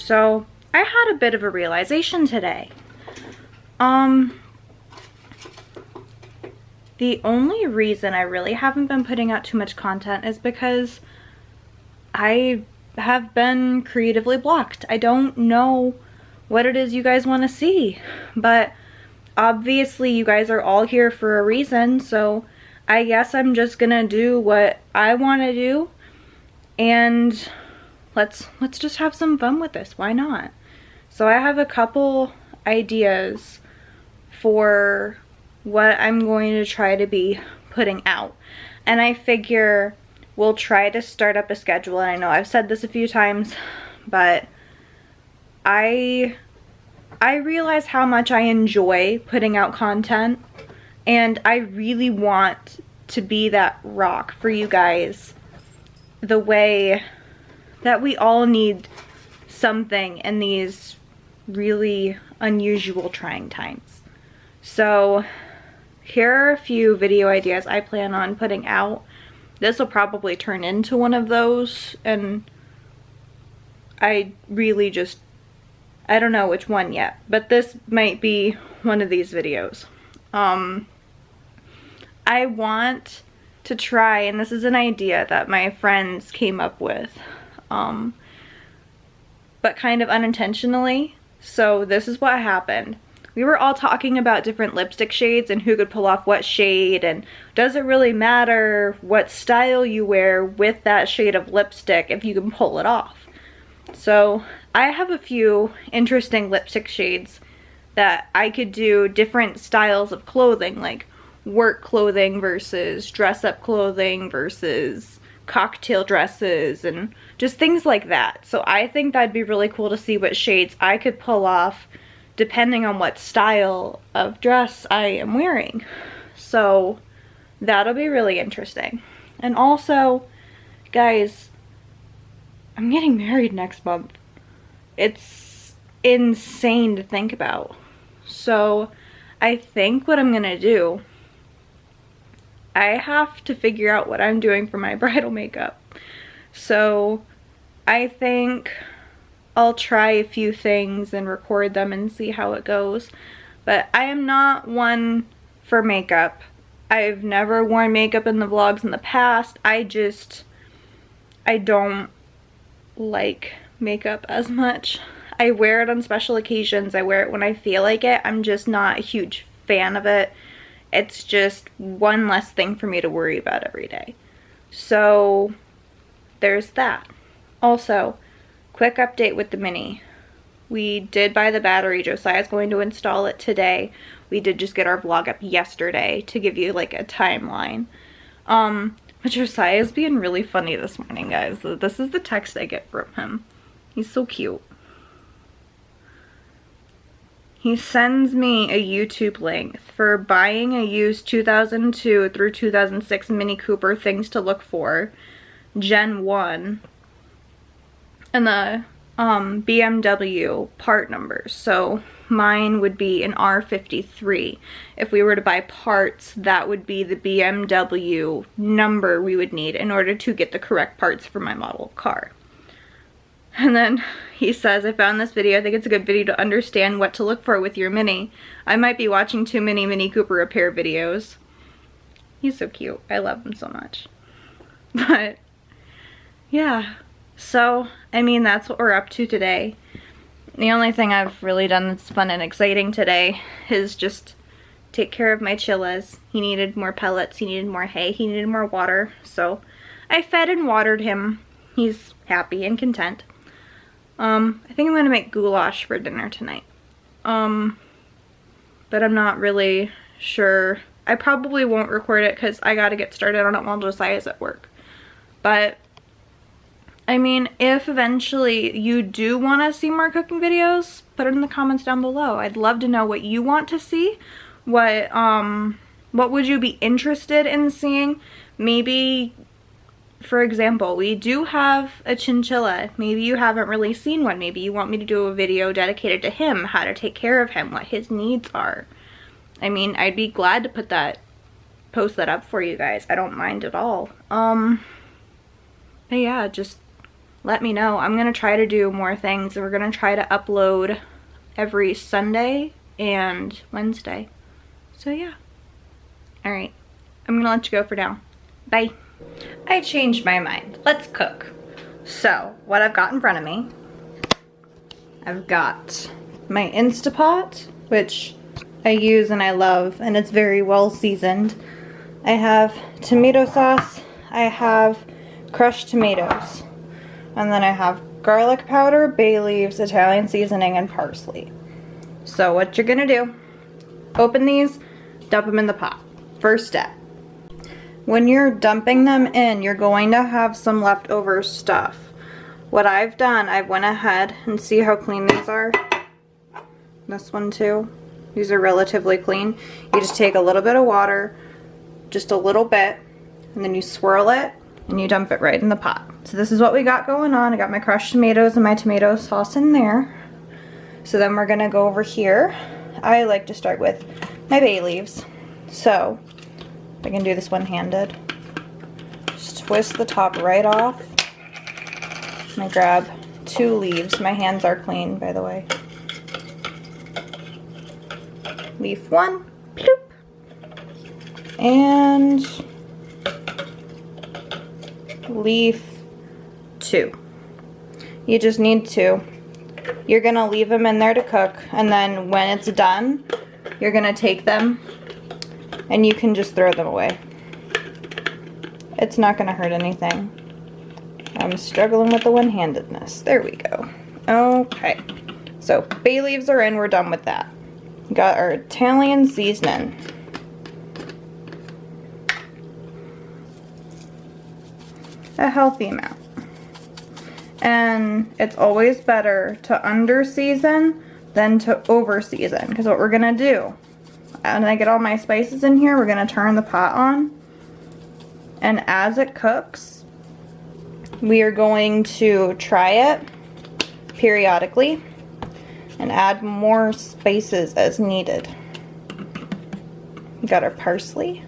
So I had a bit of a realization today. The only reason I really haven't been putting out too much content is because I have been creatively blocked. I don't know what it is you guys want to see, but obviously you guys are all here for a reason, so I guess I'm just gonna do what I want to do, and let's just have some fun with this. Why not? So I have a couple ideas for what I'm going to try to be putting out, and I figure we'll try to start up a schedule. And I know I've said this a few times, but I realize how much I enjoy putting out content, and I really want to be that rock for you guys, the way that we all need something in these really unusual, trying times. So here are a few video ideas I plan on putting out. This will probably turn into one of those, and I really just, I don't know which one yet, but this might be one of these videos. I want to try, and this is an idea that my friends came up with, but kind of unintentionally. So this is what happened. We were all talking about different lipstick shades and who could pull off what shade, and does it really matter what style you wear with that shade of lipstick if you can pull it off? So I have a few interesting lipstick shades that I could do different styles of clothing, like work clothing versus dress up clothing versus cocktail dresses and just things like that. So I think that'd be really cool to see what shades I could pull off depending on what style of dress I am wearing. So that'll be really interesting. And also, guys, I'm getting married next month. It's insane to think about. So I think what I'm gonna do, I have to figure out what I'm doing for my bridal makeup. So I think I'll try a few things and record them and see how it goes. But I am not one for makeup. I've never worn makeup in the vlogs in the past. I don't like makeup as much. I wear it on special occasions. I wear it when I feel like it. I'm just not a huge fan of it. It's just one less thing for me to worry about every day. So there's that. Also, quick update with the Mini. We did buy the battery. Josiah's going to install it today. We did just get our vlog up yesterday to give you like a timeline. But Josiah's being really funny this morning, guys. This is the text I get from him. He's so cute. He sends me a YouTube link for buying a used 2002 through 2006 Mini Cooper, things to look for, Gen 1. And the BMW part numbers. So mine would be an R53. If we were to buy parts, that would be the BMW number we would need in order to get the correct parts for my model of car. And then he says, I found this video. I think it's a good video to understand what to look for with your Mini. I might be watching too many Mini Cooper repair videos. He's so cute. I love him so much. But yeah. So, I mean, that's what we're up to today. The only thing I've really done that's fun and exciting today is just take care of my chillas. He needed more pellets, he needed more hay, he needed more water. So I fed and watered him. He's happy and content. I think I'm gonna make goulash for dinner tonight. But I'm not really sure. I probably won't record it because I gotta get started on it while Josiah's at work. But I mean, if eventually you do want to see more cooking videos, put it in the comments down below. I'd love to know what you want to see. What would you be interested in seeing? Maybe, for example, we do have a chinchilla. Maybe you haven't really seen one. Maybe you want me to do a video dedicated to him, how to take care of him, what his needs are. I mean, I'd be glad to post that up for you guys. I don't mind at all. But yeah, just let me know. I'm gonna try to do more things. We're gonna try to upload every Sunday and Wednesday. So yeah. All right, I'm gonna let you go for now. Bye. I changed my mind. Let's cook. So what I've got in front of me, I've got my Instapot, which I use and I love, and it's very well seasoned. I have tomato sauce, I have crushed tomatoes, and then I have garlic powder, bay leaves, Italian seasoning, and parsley. So what you're gonna do, open these, dump them in the pot. First step. When you're dumping them in, you're going to have some leftover stuff. What I've done, I went ahead and see how clean these are. This one too. These are relatively clean. You just take a little bit of water, just a little bit, and then you swirl it and you dump it right in the pot. So this is what we got going on. I got my crushed tomatoes and my tomato sauce in there. So then we're gonna go over here. I like to start with my bay leaves. So I can do this one-handed. Just twist the top right off. I'm gonna grab 2 leaves. My hands are clean, by the way. Leaf 1, bloop, and leaf 2. You just need 2. You're gonna leave them in there to cook, and then when it's done, you're gonna take them and you can just throw them away. It's not gonna hurt anything. I'm struggling with the one-handedness. There we go. Okay, so bay leaves are in, we're done with that. Got our Italian seasoning. A healthy amount. And it's always better to under-season than to over-season. Because what we're gonna do, when I get all my spices in here, we're gonna turn the pot on. And as it cooks, we are going to try it periodically and add more spices as needed. We got our parsley.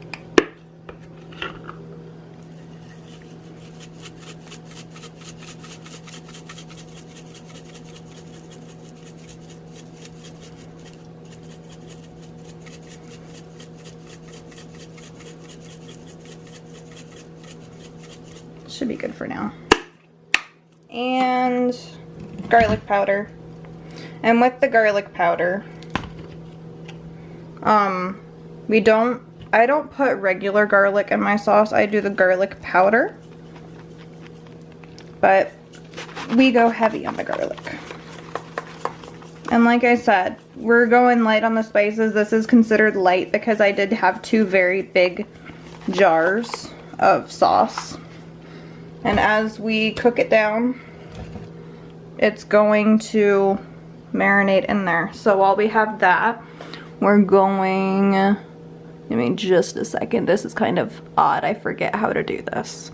Should be good for now. And garlic powder. And with the garlic powder, I don't put regular garlic in my sauce. I do the garlic powder. But we go heavy on the garlic. And like I said, we're going light on the spices. This is considered light because I did have 2 very big jars of sauce. And as we cook it down, it's going to marinate in there. So while we have that, we're going, give me just a second. This is kind of odd. I forget how to do this.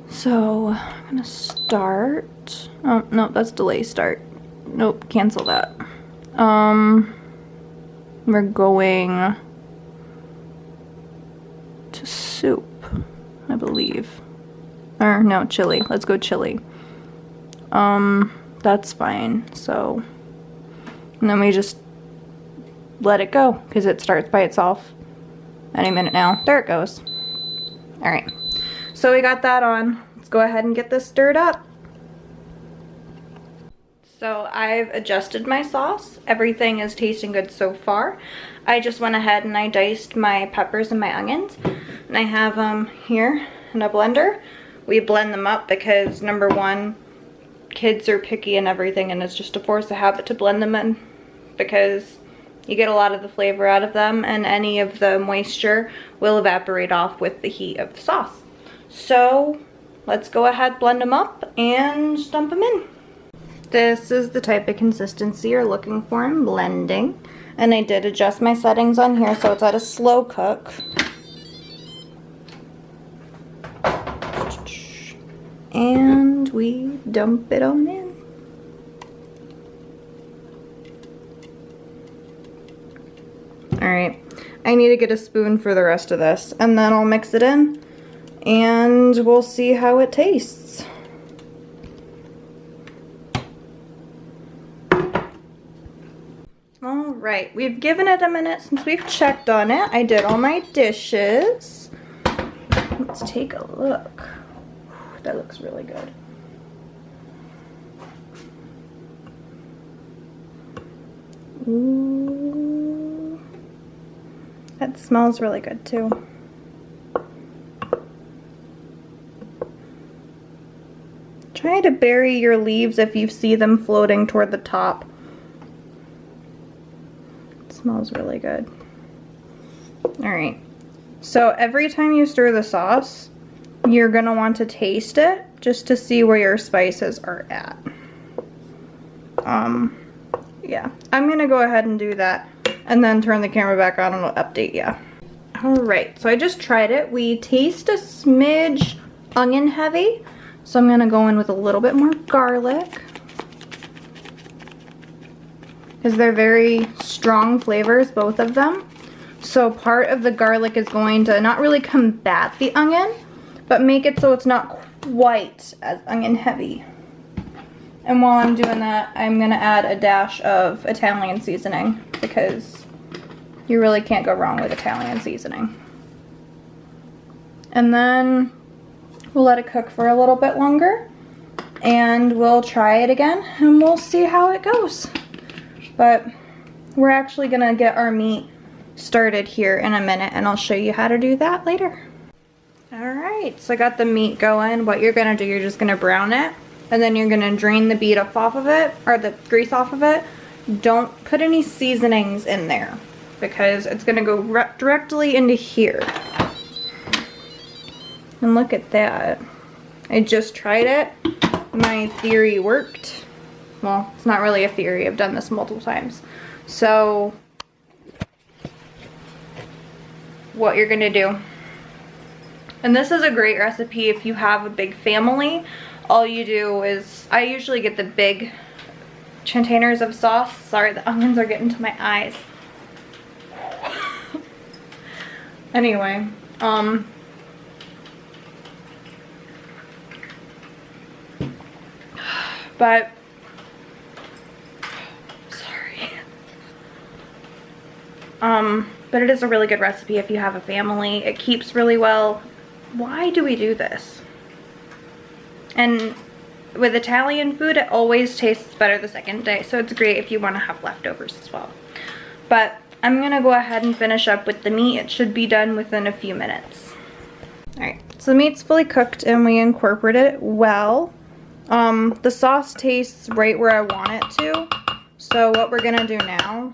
So I'm gonna start. Oh, no, that's delay start. Nope, cancel that. We're going to soup, I believe. Or no, chili. Let's go chili. That's fine. So, and then we just let it go because it starts by itself any minute now. There it goes. All right. So we got that on. Let's go ahead and get this stirred up. So I've adjusted my sauce. Everything is tasting good so far. I just went ahead and I diced my peppers and my onions. And I have them here in a blender. We blend them up because number one, kids are picky and everything, and it's just a force of habit to blend them in because you get a lot of the flavor out of them and any of the moisture will evaporate off with the heat of the sauce. So let's go ahead, blend them up and dump them in. This is the type of consistency you're looking for in blending. And I did adjust my settings on here so it's at a slow cook. And we dump it on in. Alright, I need to get a spoon for the rest of this and then I'll mix it in and we'll see how it tastes. All right, we've given it a minute since we've checked on it. I did all my dishes. Let's take a look. That looks really good. Ooh. That smells really good too. Try to bury your leaves if you see them floating toward the top. It smells really good. Alright, so every time you stir the sauce, you're gonna want to taste it just to see where your spices are at. Yeah, I'm gonna go ahead and do that and then turn the camera back on and I'll update you. Alright, so I just tried it. We taste a smidge onion heavy. So I'm gonna go in with a little bit more garlic because they're very strong flavors, both of them. So part of the garlic is going to not really combat the onion, but make it so it's not quite as onion heavy. And while I'm doing that, I'm gonna add a dash of Italian seasoning because you really can't go wrong with Italian seasoning. And then we'll let it cook for a little bit longer and we'll try it again and we'll see how it goes. But we're actually gonna get our meat started here in a minute and I'll show you how to do that later. Alright, so I got the meat going. What you're gonna do, you're just gonna brown it and then you're gonna drain the beef off of it, or the grease off of it. Don't put any seasonings in there because it's gonna go directly into here. And look at that. I just tried it. My theory worked. Well, it's not really a theory. I've done this multiple times. So, what you're gonna do. And this is a great recipe if you have a big family. All you do is, I usually get the big containers of sauce. Sorry, the onions are getting to my eyes. Anyway, but sorry. But it is a really good recipe if you have a family. It keeps really well. Why do we do this? And with Italian food, it always tastes better the second day, so it's great if you want to have leftovers as well. But I'm gonna go ahead and finish up with the meat. It should be done within a few minutes. Alright, so the meat's fully cooked and we incorporated it well. The sauce tastes right where I want it to. So what we're gonna do now,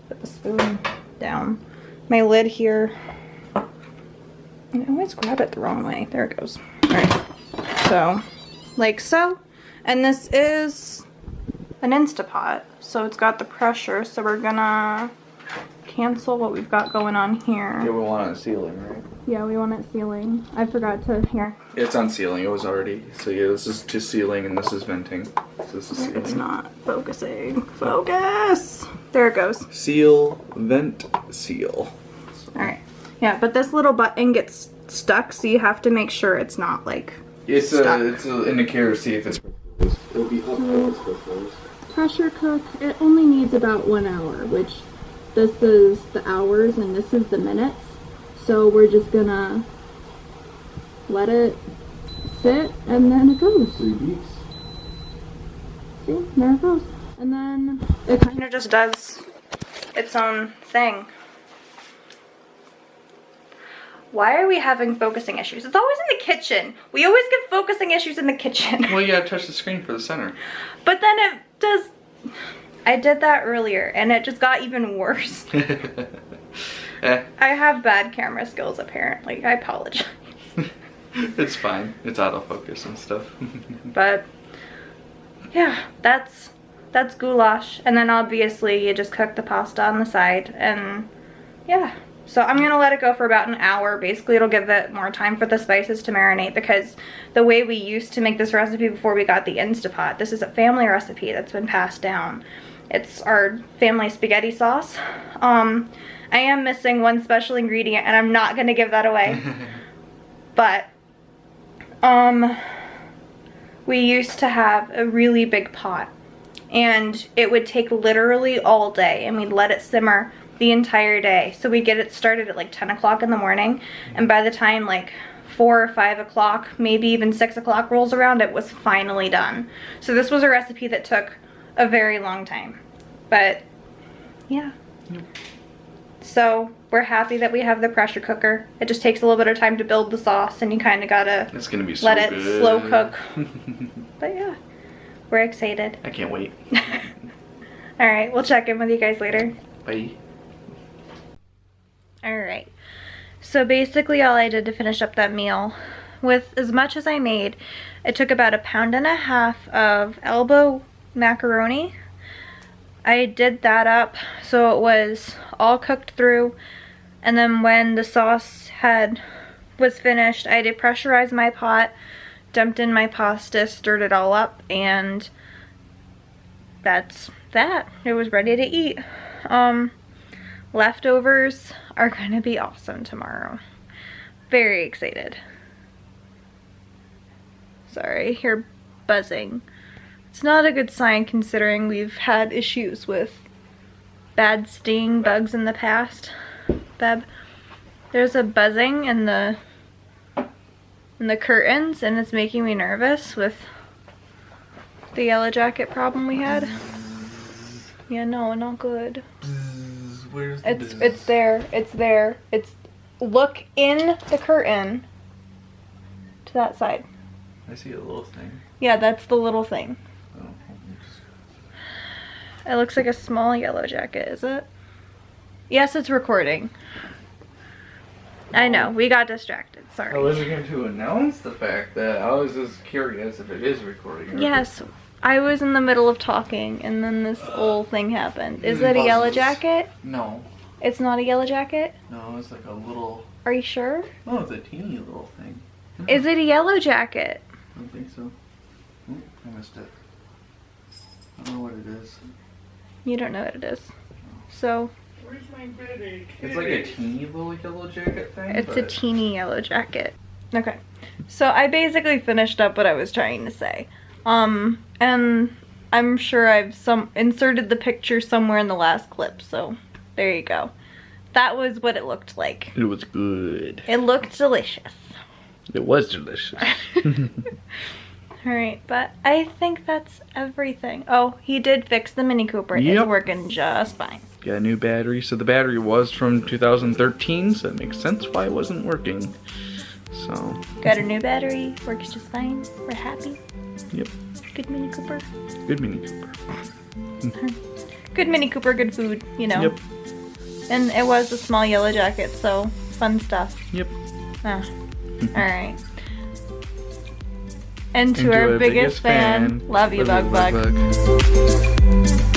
put the spoon down. My lid here, I always grab it the wrong way. There it goes. Alright, so like so. And this is an Instapot, so it's got the pressure, so we're gonna cancel what we've got going on here. Yeah, we want it on sealing, right? Yeah, we want it sealing. I forgot to, here. It's on sealing, it was already. So yeah, this is just sealing and this is venting. So this is sealing. It's not focusing. Focus! There it goes. Seal, vent, seal. Alright. Yeah, but this little button gets stuck, so you have to make sure it's not like It's stuck. it's an indicator to see if it's... It'll be up when it's cooked. Pressure cook, it only needs about 1 hour, which this is the hours and this is the minutes. So we're just gonna let it sit and then it goes. 3 beats. See, there it goes. And then it kind of just does its own thing. Why are we having focusing issues? It's always in the kitchen. We always get focusing issues in the kitchen. Well, you gotta touch the screen for the center. But then it does... I did that earlier and it just got even worse. I have bad camera skills apparently. I apologize. It's fine. It's autofocus and stuff. But yeah, that's goulash. And then obviously you just cook the pasta on the side and yeah. So I'm gonna let it go for about an hour. Basically it'll give it more time for the spices to marinate because the way we used to make this recipe before we got the Instapot, this is a family recipe that's been passed down. It's our family spaghetti sauce. I am missing one special ingredient and I'm not gonna give that away. But we used to have a really big pot and it would take literally all day, and we'd let it simmer the entire day. So we'd get it started at like 10 o'clock in the morning, and by the time like 4 or 5 o'clock, maybe even 6 o'clock rolls around, it was finally done. So this was a recipe that took a very long time, but yeah. So we're happy that we have the pressure cooker. It just takes a little bit of time to build the sauce, and you kind of gotta It's gonna be so let it good. slow cook. But yeah, we're excited. I can't wait. All right, we'll check in with you guys later. Bye. All right, so basically all I did to finish up that meal, with as much as I made, it took about 1.5 pounds of elbow macaroni. I did that up so it was all cooked through, and then when the sauce was finished, I did pressurize my pot, dumped in my pasta, stirred it all up, and that's that. It was ready to eat. Leftovers are gonna be awesome tomorrow. Very excited. Sorry, I hear buzzing. It's not a good sign considering we've had issues with bad sting bugs in the past. Beb, there's a buzzing in the curtains, and it's making me nervous with the yellow jacket problem we had. Yeah, no, not good. Where's the It's there. It's there. Look in the curtain to that side. I see a little thing. Yeah, that's the little thing. Oh, It looks like a small yellow jacket, is it? Yes, it's recording. I know, we got distracted, I sorry. wasn't going to announce the fact that I was just curious if it is recording. Yes, I was in the middle of talking and then this whole thing happened. Is It it a yellow buzzes. jacket? No. It's not a yellow jacket? No, it's like a little... Are you sure? Oh, it's a teeny little thing. Is it a yellow jacket? I don't think so. Oh, I missed it. I don't know what it is. You don't know what it is. So, Where's my bed? It's like a teeny little yellow jacket thing. it's a teeny yellow jacket. Okay, so I basically finished up what I was trying to say. And I'm sure I've inserted the picture somewhere in the last clip, so there you go. That was what it looked like. It was good. It looked delicious. It was delicious. Alright, but I think that's everything. Oh, he did fix the Mini Cooper. Yep. It's working just fine. Got a new battery. So the battery was from 2013, so it makes sense why it wasn't working. So. Got a new battery, works just fine. We're happy. Yep. Good Mini Cooper. Good Mini Cooper. Good Mini Cooper, good food, you know. Yep. And it was a small yellow jacket, so fun stuff. Yep. Ah. Alright. And to our biggest fan, love you, Bug Bug. Bug.